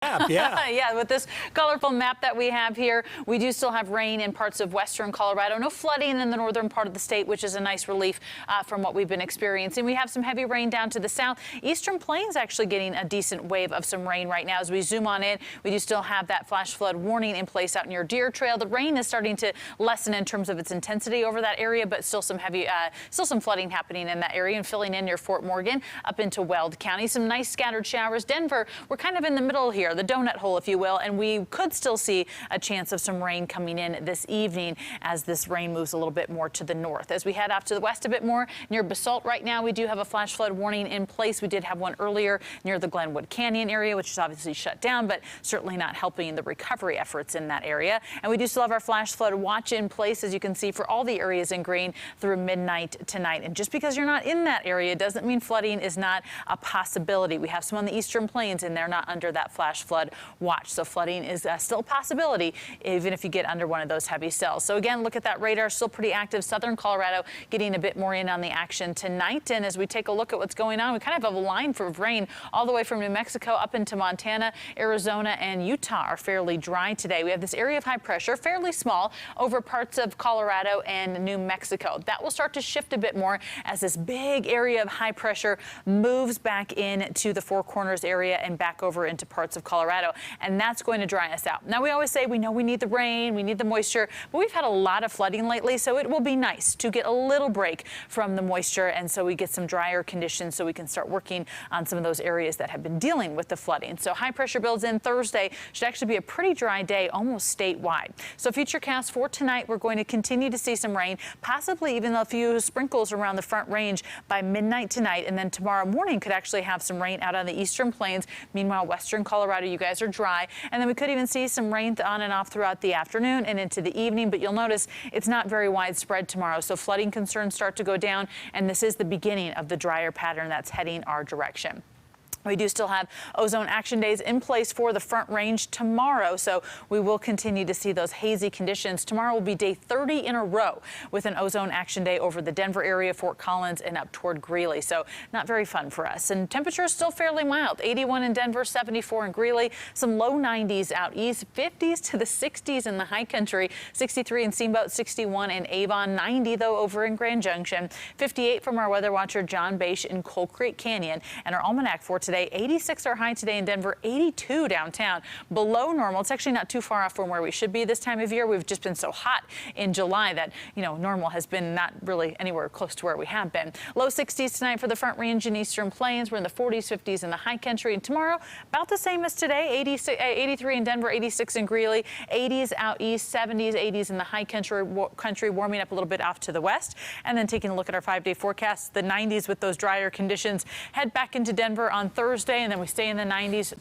Yeah. Yeah, with this colorful map that we have here, we do still have rain in parts of western Colorado. No flooding in the northern part of the state, which is a nice relief from what we've been experiencing. We have some heavy rain down to the south. Eastern Plains actually getting a decent wave of some rain right now. As we zoom on in, we do still have that flash flood warning in place out near Drier Trail. The rain is starting to lessen in terms of its intensity over that area, but still some flooding happening in that area and filling in near Fort Morgan up into Weld County. Some nice scattered showers. Denver, we're kind of in the middle here, the donut hole, if you will, and we could still see a chance of some rain coming in this evening as this rain moves a little bit more to the north. As we head off to the west a bit more near Basalt right now, we do have a flash flood warning in place. We did have one earlier near the Glenwood Canyon area, which is obviously shut down, but certainly not helping the recovery efforts in that area. And we do still have our flash flood watch in place, as you can see, for all the areas in green through midnight tonight. And just because you're not in that area doesn't mean flooding is not a possibility. We have some on the Eastern Plains, and they're not under that flash flood watch. So flooding is still a possibility, even if you get under one of those heavy cells. So again, look at that radar, still pretty active. Southern Colorado getting a bit more in on the action tonight. And as we take a look at what's going on, we kind of have a line for rain all the way from New Mexico up into Montana, Arizona, and Utah are fairly dry today. We have this area of high pressure, fairly small, over parts of Colorado and New Mexico. That will start to shift a bit more as this big area of high pressure moves back into the Four Corners area and back over into parts of Colorado. And that's going to dry us out. Now, we always say we know we need the rain, we need the moisture, but we've had a lot of flooding lately, so it will be nice to get a little break from the moisture, and so we get some drier conditions so we can start working on some of those areas that have been dealing with the flooding. So high pressure builds in Thursday. Should actually be a pretty dry day, almost statewide. So futurecast for tonight, we're going to continue to see some rain, possibly even a few sprinkles around the Front Range by midnight tonight, and then tomorrow morning could actually have some rain out on the Eastern Plains. Meanwhile, western Colorado, you guys are dry, and then we could even see some rain on and off throughout the afternoon and into the evening, but you'll notice it's not very widespread tomorrow, so flooding concerns start to go down, and this is the beginning of the drier pattern that's heading our direction. We do still have ozone action days in place for the Front Range tomorrow, so we will continue to see those hazy conditions. Tomorrow will be day 30 in a row with an ozone action day over the Denver area, Fort Collins, and up toward Greeley, so not very fun for us. And temperatures still fairly mild, 81 in Denver, 74 in Greeley, some low 90s out east, 50s to the 60s in the high country, 63 in Steamboat, 61 in Avon, 90 though over in Grand Junction, 58 from our weather watcher John Bache in Coal Creek Canyon, and our almanac for today, 86 our high today in Denver, 82 downtown, below normal. It's actually not too far off from where we should be this time of year. We've just been so hot in July that, you know, normal has been not really anywhere close to where we have been. Low 60s tonight for the Front Range and Eastern Plains. We're in the 40s, 50s in the high country. And tomorrow, about the same as today, 83 in Denver, 86 in Greeley, 80s out east, 70s, 80s in the high country, warming up a little bit off to the west. And then taking a look at our 5-day forecast, the 90s with those drier conditions head back into Denver on Thursday, and then we stay in the 90s through